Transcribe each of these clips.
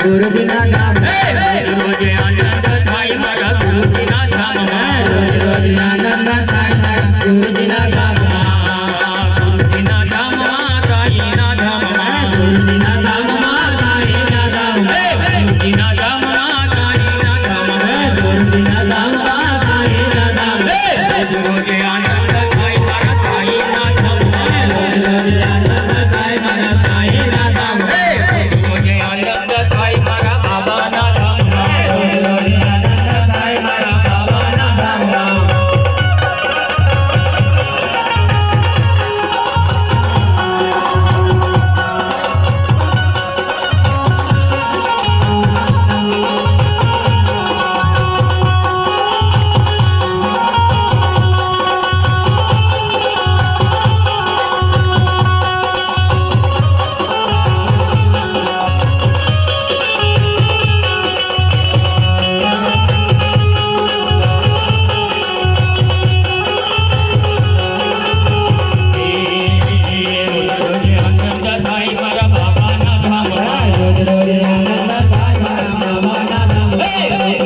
गुरुजीना धाम रोज आनंद Thai मारा गुरुजीना धाम रोज आनंद Thai मारा गुरुजीना धाम गुरुजीना धाम ताई ना धाम गुरुजीना धाम ताई ना धाम गुरुजीना धाम ताई ना धाम गुरुजीना धाम ताई ना धाम रोज आनंद थाई मारा ताई ना धाम रोज आनंद थाई मारा ताई ना धाम रोज आनंद थाई मारा बाबा ना धाम रोज आनंद थाई मारा बाबा ना धाम रोज आनंद थाई मारा बाबा ना धाम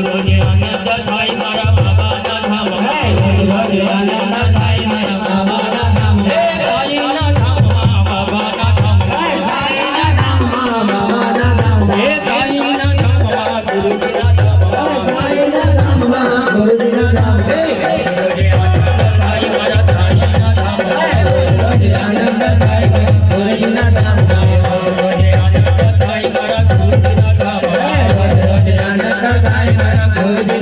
रोज आनंद थाई मारा बाबा ना धाम रोज आनंद थाई मारा बाबा ना धाम रोज आनंद थाई मारा बाबा ना धाम ताई ना धाम बाबा ना धाम ताई ना धाम बाबा ना धाम ताई ना धाम गुरुजीना धाम ताई ना धाम गुरुजीना धाम रोज आनंद थाई मारा ताई ना धाम रोज आनंद थाई मारा गुरुजीना धाम रोज आनंद थाई मारा गुरुजीना धाम रोज आनंद थाई मारा गुरुजीना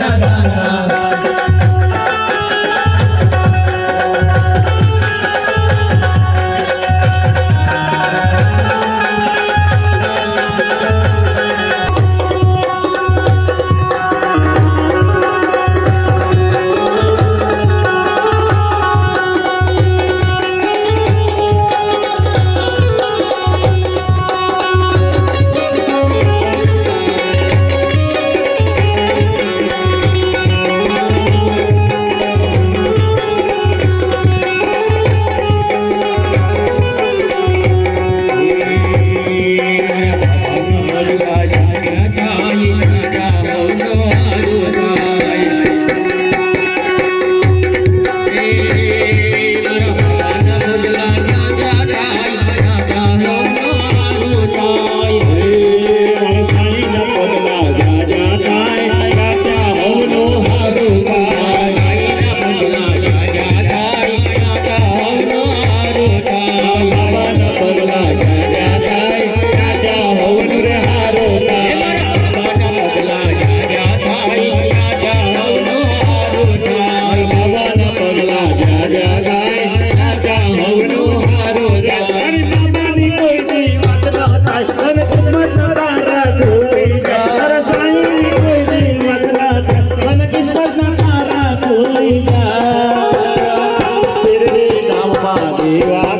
धाम शिरडी धाम देवा